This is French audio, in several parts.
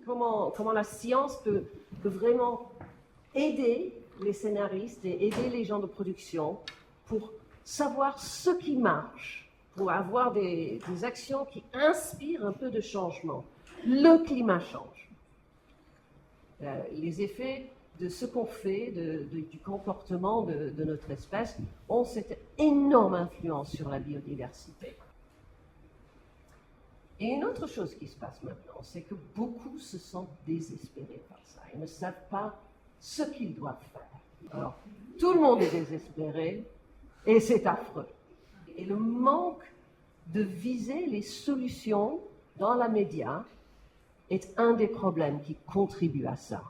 comment la science peut vraiment aider les scénaristes et aider les gens de production pour savoir ce qui marche, pour avoir des actions qui inspirent un peu de changement. Le climat change. Les effets de ce qu'on fait, du comportement de notre espèce, ont cette énorme influence sur la biodiversité. Et une autre chose qui se passe maintenant, c'est que beaucoup se sentent désespérés par ça. Ils ne savent pas ce qu'ils doivent faire. Alors, tout le monde est désespéré et c'est affreux. Et le manque de viser les solutions dans la média est un des problèmes qui contribue à ça.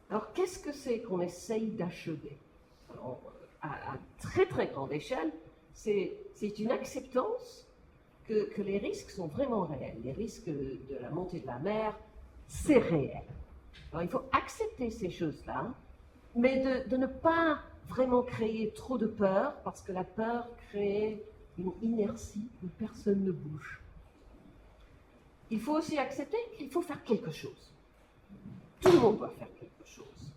Alors, qu'est-ce que c'est qu'on essaye d'achever? À très très grande échelle, c'est une acceptance que les risques sont vraiment réels. Les risques de la montée de la mer, c'est réel. Alors, il faut accepter ces choses-là, mais de ne pas vraiment créer trop de peur, parce que la peur crée une inertie où personne ne bouge. Il faut aussi accepter qu'il faut faire quelque chose. Tout le monde doit faire quelque chose.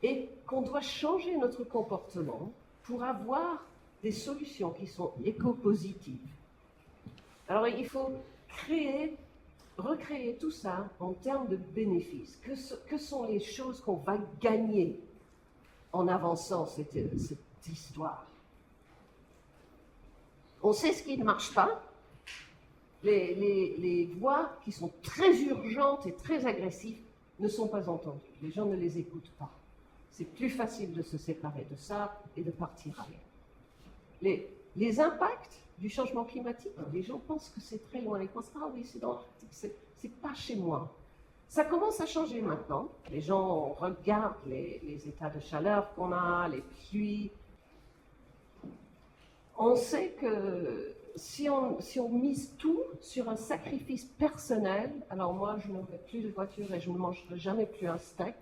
Et qu'on doit changer notre comportement pour avoir des solutions qui sont éco-positives. Alors il faut recréer tout ça en termes de bénéfices. Que sont les choses qu'on va gagner en avançant cette histoire? On sait ce qui ne marche pas. Les voix qui sont très urgentes et très agressives ne sont pas entendues. Les gens ne les écoutent pas. C'est plus facile de se séparer de ça et de partir ailleurs. Les impacts du changement climatique, les gens pensent que c'est très loin. Ils pensent, ah oui, c'est dans l'Arctique, c'est pas chez moi. Ça commence à changer maintenant. Les gens regardent les états de chaleur qu'on a, les pluies. On sait que si on mise tout sur un sacrifice personnel, alors moi je n'aurai plus de voiture et je ne mangerai jamais plus un steak,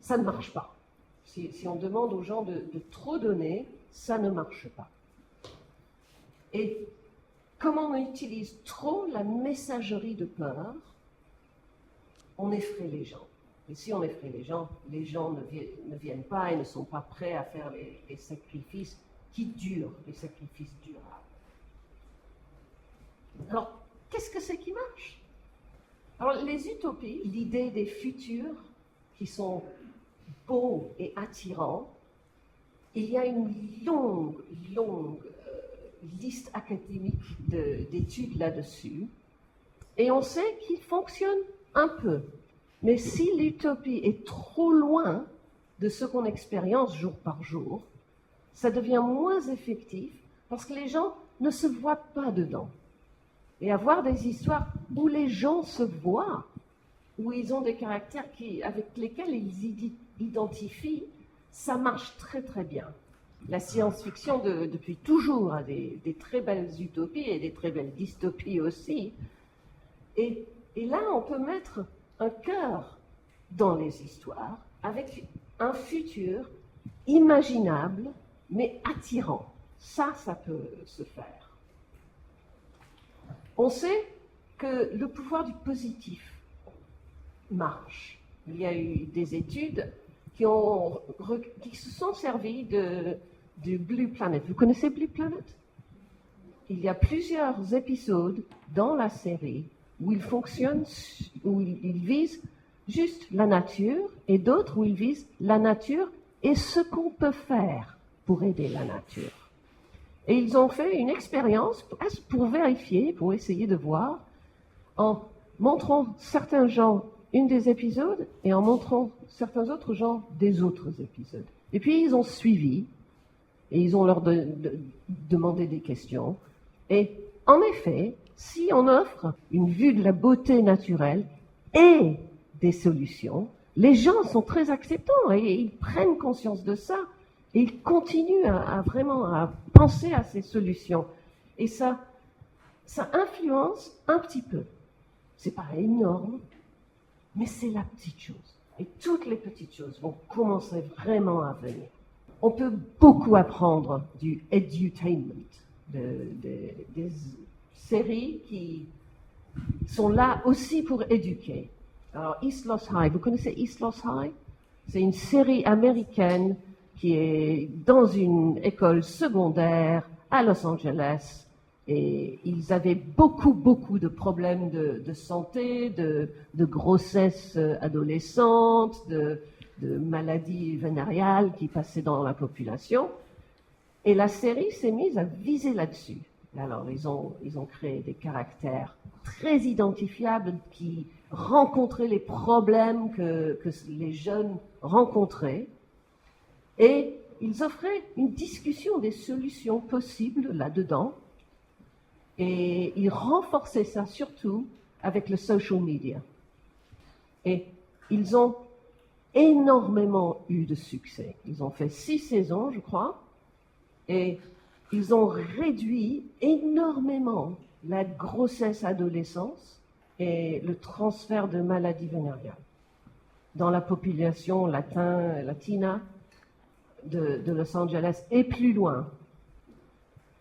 ça ne marche pas. Si on demande aux gens de trop donner, ça ne marche pas. Et comme on utilise trop la messagerie de peur, on effraie les gens. Et si on effraie les gens ne viennent pas et ne sont pas prêts à faire les sacrifices qui durent, les sacrifices durables. Alors, qu'est-ce que c'est qui marche? Alors, les utopies, l'idée des futurs qui sont beaux et attirants, il y a une longue liste académique d'études là-dessus, et on sait qu'il fonctionne un peu. Mais si l'utopie est trop loin de ce qu'on expérience jour par jour, ça devient moins effectif parce que les gens ne se voient pas dedans. Et avoir des histoires où les gens se voient, où ils ont des caractères avec lesquels ils identifient, ça marche très très bien. La science-fiction depuis toujours a des très belles utopies et des très belles dystopies aussi. Et là, on peut mettre un cœur dans les histoires avec un futur imaginable mais attirant. Ça peut se faire. On sait que le pouvoir du positif marche. Il y a eu des études qui se sont servies du Blue Planet. Vous connaissez Blue Planet? Il y a plusieurs épisodes dans la série où ils fonctionnent, où ils visent juste la nature, et d'autres où ils visent la nature et ce qu'on peut faire pour aider la nature. Et ils ont fait une expérience pour vérifier, pour essayer de voir, en montrant certains gens une des épisodes et en montrant certains autres gens des autres épisodes. Et puis ils ont suivi et ils ont leur demandé des questions. Et en effet, si on offre une vue de la beauté naturelle et des solutions, les gens sont très acceptants et ils prennent conscience de ça et ils continuent à vraiment penser à ces solutions. Et ça influence un petit peu. C'est pas énorme, mais c'est la petite chose. Et toutes les petites choses vont commencer vraiment à venir. On peut beaucoup apprendre du edutainment, des séries qui sont là aussi pour éduquer. Alors, East Los High, vous connaissez East Los High? C'est une série américaine qui est dans une école secondaire à Los Angeles. Et ils avaient beaucoup de problèmes de santé, de grossesse adolescente, de maladies vénériales qui passaient dans la population. Et la série s'est mise à viser là-dessus. Alors, ils ont créé des caractères très identifiables qui rencontraient les problèmes que les jeunes rencontraient. Et ils offraient une discussion des solutions possibles là-dedans. Et ils renforçaient ça surtout avec le social media. Et ils ont énormément eu de succès. Ils ont fait 6 saisons, je crois. Et ils ont réduit énormément la grossesse-adolescence et le transfert de maladies vénériales dans la population latina de Los Angeles et plus loin.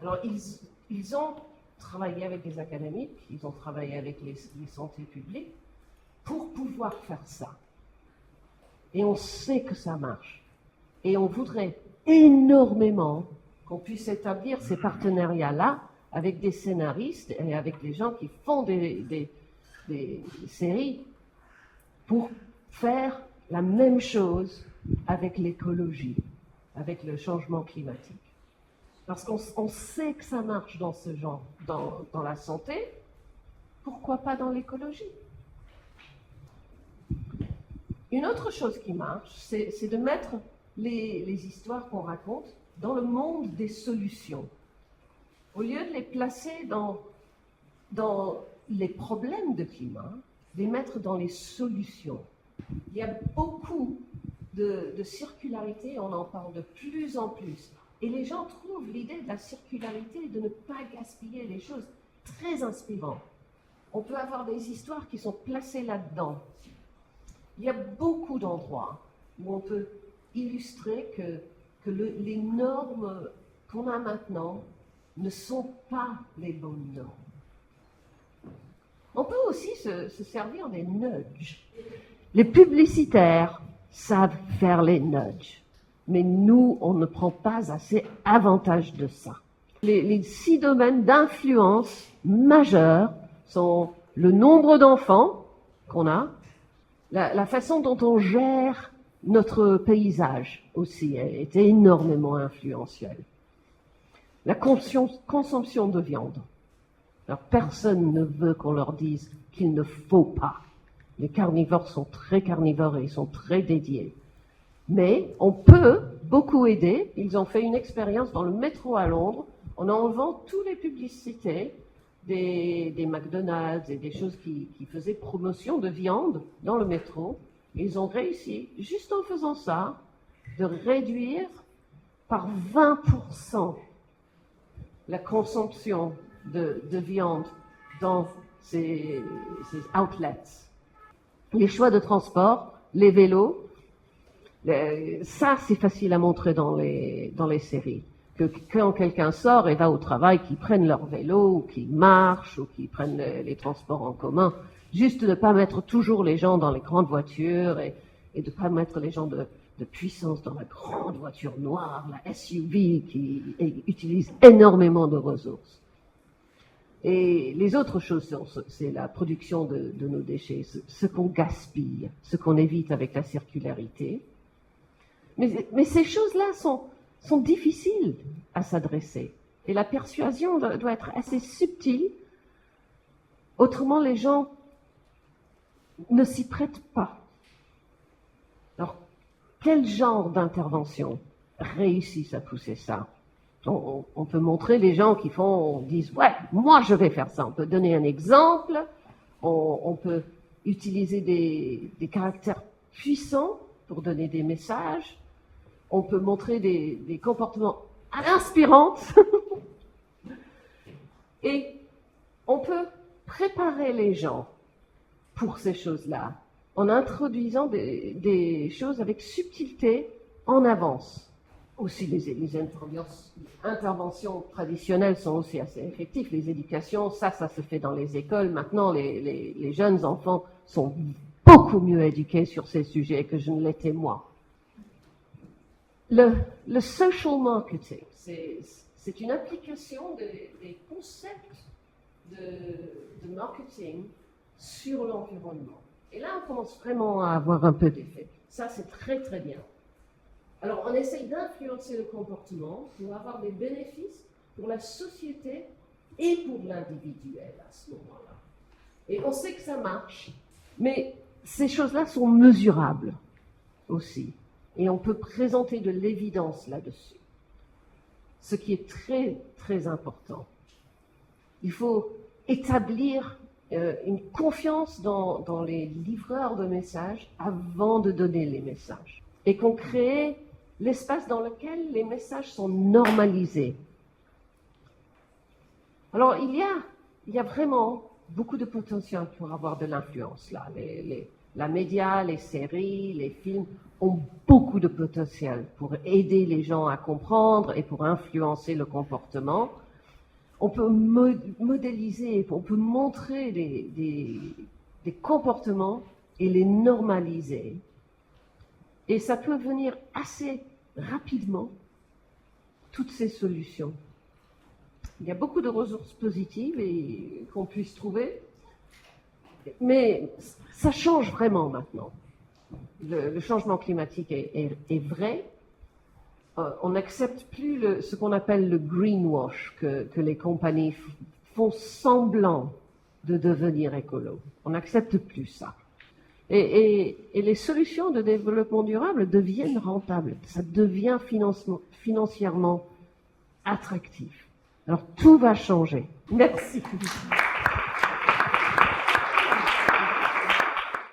Alors, ils ont travaillé avec les académiques, ils ont travaillé avec les santé publiques pour pouvoir faire ça. Et on sait que ça marche. Et on voudrait énormément qu'on puisse établir ces partenariats-là avec des scénaristes et avec des gens qui font des séries pour faire la même chose avec l'écologie, avec le changement climatique. Parce qu'on sait que ça marche dans ce genre, dans la santé, pourquoi pas dans l'écologie? Une autre chose qui marche, c'est de mettre les histoires qu'on raconte dans le monde des solutions. Au lieu de les placer dans les problèmes de climat, les mettre dans les solutions. Il y a beaucoup de circularité, on en parle de plus en plus. Et les gens trouvent l'idée de la circularité, de ne pas gaspiller les choses, très inspirant. On peut avoir des histoires qui sont placées là-dedans. Il y a beaucoup d'endroits où on peut illustrer que les normes qu'on a maintenant ne sont pas les bonnes normes. On peut aussi se servir des nudges. Les publicitaires savent faire les nudges, mais nous, on ne prend pas assez avantage de ça. Les 6 domaines d'influence majeurs sont le nombre d'enfants qu'on a, la façon dont on gère notre paysage aussi est énormément influentielle. La consommation de viande. Alors, personne ne veut qu'on leur dise qu'il ne faut pas. Les carnivores sont très carnivores et ils sont très dédiés. Mais on peut beaucoup aider. Ils ont fait une expérience dans le métro à Londres en enlevant toutes les publicités des McDonald's et des choses qui faisaient promotion de viande dans le métro. Ils ont réussi, juste en faisant ça, de réduire par 20% la consommation de viande dans ces outlets. Les choix de transport, les vélos, ça c'est facile à montrer dans les séries. Que quand quelqu'un sort et va au travail, qu'ils prennent leur vélo, ou qu'ils marchent, ou qu'ils prennent les transports en commun, juste de ne pas mettre toujours les gens dans les grandes voitures et de ne pas mettre les gens de puissance dans la grande voiture noire, la SUV qui utilise énormément de ressources. Et les autres choses, c'est la production de nos déchets, ce qu'on gaspille, ce qu'on évite avec la circularité. Mais ces choses-là sont difficiles à s'adresser. Et la persuasion doit être assez subtile, autrement les gens ne s'y prêtent pas. Alors, quel genre d'intervention réussissent à pousser ça? On peut montrer les gens qui disent « Ouais, moi je vais faire ça ». On peut donner un exemple, on peut utiliser des caractères puissants pour donner des messages, on peut montrer des comportements inspirants et on peut préparer les gens pour ces choses-là en introduisant des choses avec subtilité en avance. Aussi, les interventions traditionnelles sont aussi assez effectives. Les éducations, ça se fait dans les écoles. Maintenant, les jeunes enfants sont beaucoup mieux éduqués sur ces sujets que je ne l'étais moi. Le social marketing, c'est une application des concepts de marketing sur l'environnement. Et là, on commence vraiment à avoir un peu d'effet. Ça, c'est très, très bien. Alors, on essaye d'influencer le comportement pour avoir des bénéfices pour la société et pour l'individuel à ce moment-là. Et on sait que ça marche, mais ces choses-là sont mesurables aussi. Et on peut présenter de l'évidence là-dessus. Ce qui est très, très important. Il faut établir une confiance dans les livreurs de messages avant de donner les messages. Et qu'on crée l'espace dans lequel les messages sont normalisés. Alors, il y a vraiment beaucoup de potentiel pour avoir de l'influence là. La média, les séries, les films ont beaucoup de potentiel pour aider les gens à comprendre et pour influencer le comportement. On peut modéliser, on peut montrer des comportements et les normaliser. Et ça peut venir assez rapidement, toutes ces solutions. Il y a beaucoup de ressources positives qu'on puisse trouver, mais ça change vraiment maintenant. Le changement climatique est vrai. On n'accepte plus ce qu'on appelle le greenwash, que les compagnies font semblant de devenir écolo. On n'accepte plus ça. Et les solutions de développement durable deviennent rentables. Ça devient financièrement attractif. Alors tout va changer. Merci.